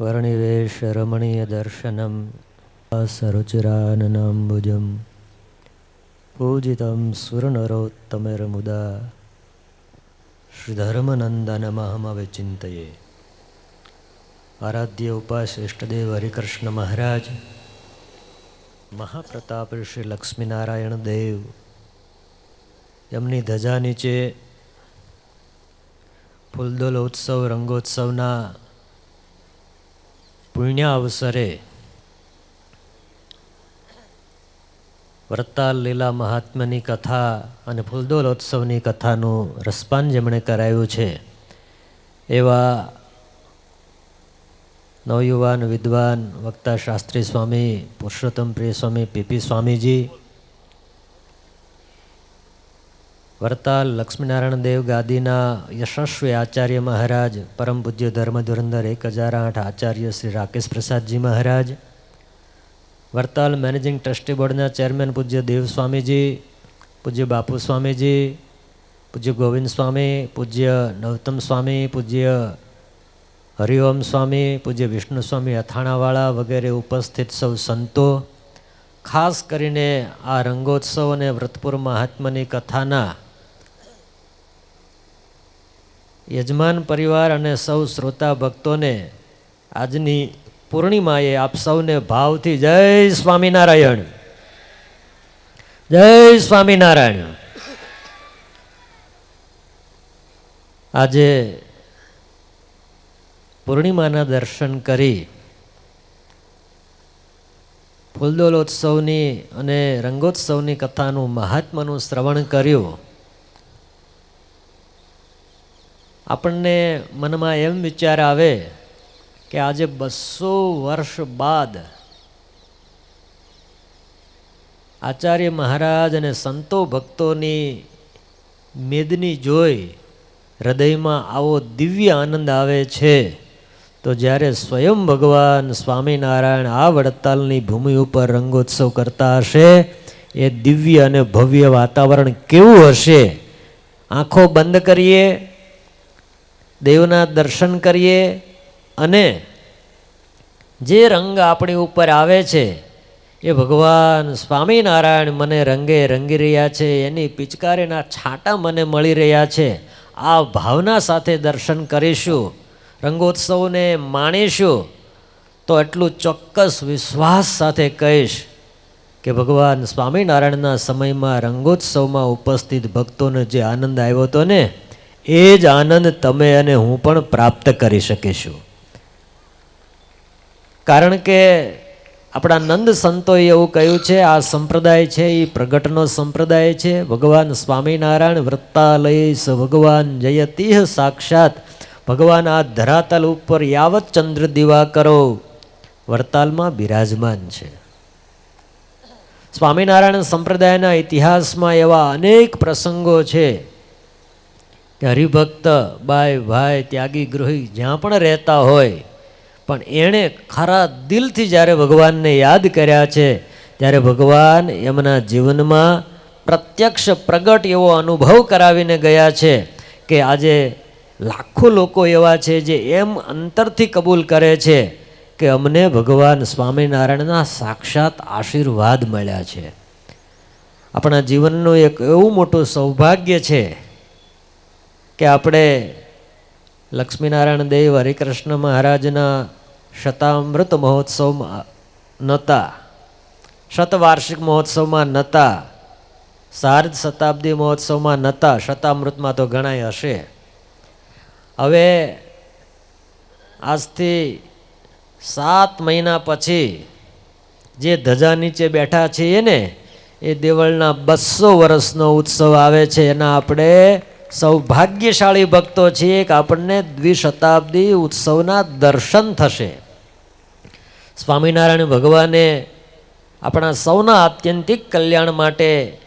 વર્ણિવેશ રમણીય દર્શનમ સરુચિરાનનાંબુજમ પૂજિતમ સુરનરોત્તમૈર્મુદા શ્રીધર્મનંદનમહમવિચિંતયે. આરાધ્ય ઉપાસ ઇષ્ટદેવ હરિકૃષ્ણ મહારાજ, મહાપ્રતાપ શ્રી લક્ષ્મીનારાયણ દેવ, એમની ધજા નીચે ફૂલદોલ ઉત્સવ રંગોત્સવના પુણ્ય અવસરે વરતાલ લીલા મહાત્મ્યની કથા અને ફૂલદોલોત્સવની કથાનું રસપાન જેમણે કરાયું છે એવા નવયુવાન વિદ્વાન વક્તા શાસ્ત્રી સ્વામી પુરુષોત્તમ પ્રિય સ્વામી પીપી સ્વામીજી, વરતાલ લક્ષ્મીનારાયણ દેવ ગાદીના યશસ્વી આચાર્ય મહારાજ પરમ પૂજ્ય ધર્મ ધુરંધર 1008 આચાર્ય શ્રી રાકેશ પ્રસાદજી મહારાજ, વરતાલ મેનેજિંગ ટ્રસ્ટી બોર્ડના ચેરમેન પૂજ્ય દેવ સ્વામીજી, પૂજ્ય બાપુ સ્વામીજી, પૂજ્ય ગોવિંદ સ્વામી, પૂજ્ય નવતમ સ્વામી, પૂજ્ય હરિઓમ સ્વામી, પૂજ્ય વિષ્ણુ સ્વામી અથાણાવાળા વગેરે ઉપસ્થિત સૌ સંતો, ખાસ કરીને આ રંગોત્સવ અને વ્રતપુર મહાત્માની કથાના યજમાન પરિવાર અને સૌ શ્રોતા ભક્તોને આજની પૂર્ણિમાએ આપ સૌને ભાવથી જય સ્વામિનારાયણ, જય સ્વામિનારાયણ. આજે પૂર્ણિમાના દર્શન કરી ફૂલદોલોત્સવની અને રંગોત્સવની કથાનું મહાત્માનું શ્રવણ કર્યું. આપણને મનમાં એમ વિચાર આવે કે આજે 200 વર્ષ બાદ આચાર્ય મહારાજ અને સંતો ભક્તોની મેદની જોઈ હૃદયમાં આવો દિવ્ય આનંદ આવે છે, તો જ્યારે સ્વયં ભગવાન સ્વામિનારાયણ આ વડતાલની ભૂમિ ઉપર રંગોત્સવ કરતા હશે એ દિવ્ય અને ભવ્ય વાતાવરણ કેવું હશે. આંખો બંધ કરીએ, દેવના દર્શન કરીએ અને જે રંગ આપણી ઉપર આવે છે એ ભગવાન સ્વામિનારાયણ મને રંગે રંગી રહ્યા છે, એની પિચકારીના છાંટા મને મળી રહ્યા છે. આ ભાવના સાથે દર્શન કરીશું, રંગોત્સવને માણીશું, તો એટલું ચોક્કસ વિશ્વાસ સાથે કહીશ કે ભગવાન સ્વામિનારાયણના સમયમાં રંગોત્સવમાં ઉપસ્થિત ભક્તોને જે આનંદ આવ્યો હતો ને એ જ આનંદ તમે અને હું પણ પ્રાપ્ત કરી શકીશું. કારણ કે આપણા નંદ સંતોએ એવું કહ્યું છે, આ સંપ્રદાય છે એ પ્રગટનો સંપ્રદાય છે. ભગવાન સ્વામિનારાયણ વૃત્તાલય ભગવાન જયતિહ સાક્ષાત. ભગવાન આ ધરાતલ ઉપર યાવત ચંદ્ર દિવાકરો વરતાલમાં બિરાજમાન છે. સ્વામિનારાયણ સંપ્રદાયના ઇતિહાસમાં એવા અનેક પ્રસંગો છે કે હરિભક્ત બાય ભાઈ ત્યાગી ગૃહી જ્યાં પણ રહેતા હોય પણ એણે ખરા દિલથી જ્યારે ભગવાનને યાદ કર્યા છે ત્યારે ભગવાન એમના જીવનમાં પ્રત્યક્ષ પ્રગટ એવો અનુભવ કરાવીને ગયા છે કે આજે લાખો લોકો એવા છે જે એમ અંતરથી કબૂલ કરે છે કે અમને ભગવાન સ્વામિનારાયણના સાક્ષાત આશીર્વાદ મળ્યા છે. આપણા જીવનનું એક એવું મોટું સૌભાગ્ય છે કે આપણે લક્ષ્મીનારાયણ દેવ હરિકૃષ્ણ મહારાજના શતામૃત મહોત્સવમાં નહોતા, શતવાર્ષિક મહોત્સવમાં નહોતા, સાર્ધ શતાબ્દી મહોત્સવમાં નહોતા, શતામૃતમાં તો ઘણાય હશે. હવે આજથી 7 મહિના પછી જે ધજા નીચે બેઠા છીએ ને એ દેવળના 200 વર્ષનો ઉત્સવ આવે છે. એના આપણે સૌભાગ્યશાળી ભક્તો છીએ કે આપણને દ્વિશતાબ્દી ઉત્સવના દર્શન થશે. સ્વામિનારાયણ ભગવાને આપણા સૌના આત્યંતિક કલ્યાણ માટે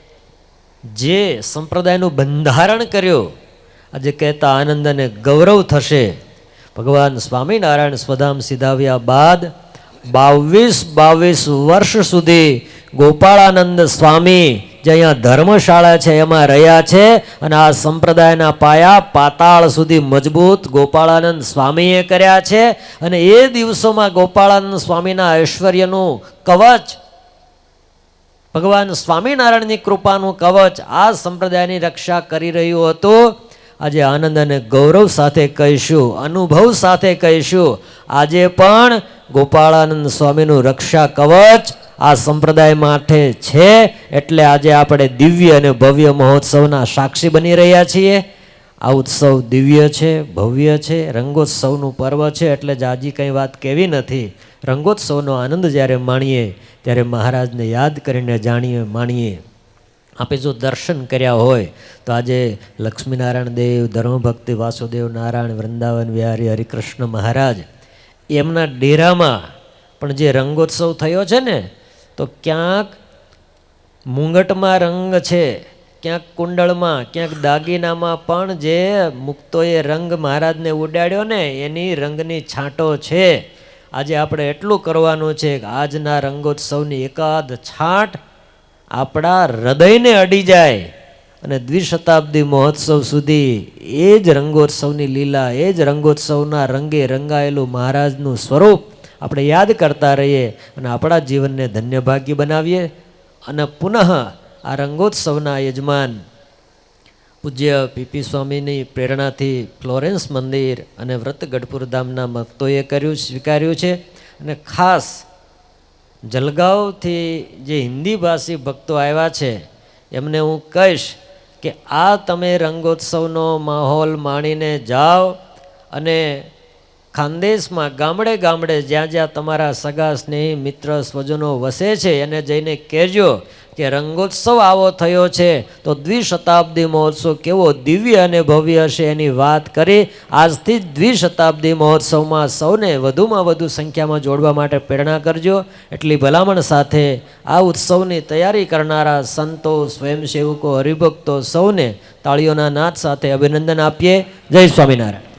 જે સંપ્રદાયનું બંધારણ કર્યું, આજે કહેતા આનંદ અને ગૌરવ થશે. ભગવાન સ્વામિનારાયણ સ્વધામ સિધાવ્યા બાદ 22 વર્ષ સુધી ગોપાળાનંદ સ્વામી જે અહીંયા ધર્મશાળા છે એમાં રહ્યા છે. અને આ સંપ્રદાયના પાયા પાતાળ સુધી મજબૂત ગોપાળાનંદ સ્વામીએ કર્યા છે. અને એ દિવસોમાં ગોપાળાનંદ સ્વામીના ઐશ્વર્યનું કવચ, ભગવાન સ્વામિનારાયણની કૃપાનું કવચ આ સંપ્રદાયની રક્ષા કરી રહ્યું હતું. આજે આનંદ અને ગૌરવ સાથે કહીશું, અનુભવ સાથે કહીશું, આજે પણ ગોપાળાનંદ સ્વામીનું રક્ષા કવચ આ સંપ્રદાય માટે છે. એટલે આજે આપણે દિવ્ય અને ભવ્ય મહોત્સવના સાક્ષી બની રહ્યા છીએ. આ ઉત્સવ દિવ્ય છે, ભવ્ય છે, રંગોત્સવનું પર્વ છે. એટલે જ આજે કંઈ વાત કહેવી નથી. રંગોત્સવનો આનંદ જ્યારે માણીએ ત્યારે મહારાજને યાદ કરીને જાણીએ માણીએ. આપણે જો દર્શન કર્યા હોય તો આજે લક્ષ્મીનારાયણ દેવ, ધર્મભક્તિ વાસુદેવ નારાયણ, વૃંદાવન વિહારી હરિકૃષ્ણ મહારાજ એમના ડેરામાં પણ જે રંગોત્સવ થયો છે ને, તો ક્યાંક મુંગટમાં રંગ છે, ક્યાંક કુંડળમાં, ક્યાંક દાગીનામાં પણ જે મુક્તોએ રંગ મહારાજને ઉડાડ્યો ને એની રંગની છાંટો છે. આજે આપણે એટલું કરવાનું છે કે આજના રંગોત્સવની એકાદ છાંટ આપણા હૃદયને અડી જાય અને દ્વિશતાબ્દી મહોત્સવ સુધી એ જ રંગોત્સવની લીલા, એ જ રંગોત્સવના રંગે રંગાયેલું મહારાજનું સ્વરૂપ આપણે યાદ કરતા રહીએ અને આપણા જીવનને ધન્યભાગ્ય બનાવીએ. અને પુનઃ આ રંગોત્સવના યજમાન પૂજ્ય પીપી સ્વામીની પ્રેરણાથી ફ્લોરેન્સ મંદિર અને વ્રત ગઢપુર ધામના ભક્તોએ સ્વીકાર્યું છે. અને ખાસ જલગાંવથી જે હિન્દી ભાષી ભક્તો આવ્યા છે એમને હું કહીશ કે આ તમે રંગોત્સવનો માહોલ માણીને જાઓ અને ખાનદેશમાં ગામડે ગામડે જ્યાં જ્યાં તમારા સગા સ્નેહી મિત્ર સ્વજનો વસે છે એને જઈને કહેજો કે રંગોત્સવ આવો થયો છે તો દ્વિશતાબ્દી મહોત્સવ કેવો દિવ્ય અને ભવ્ય હશે એની વાત કરી. આજથી જ દ્વિશતાબ્દી મહોત્સવમાં સૌને વધુમાં વધુ સંખ્યામાં જોડવા માટે પ્રેરણા કરજો. એટલી ભલામણ સાથે આ ઉત્સવની તૈયારી કરનારા સંતો, સ્વયંસેવકો, હરિભક્તો સૌને તાળીઓના નાદ સાથે અભિનંદન આપીએ. જય સ્વામિનારાયણ.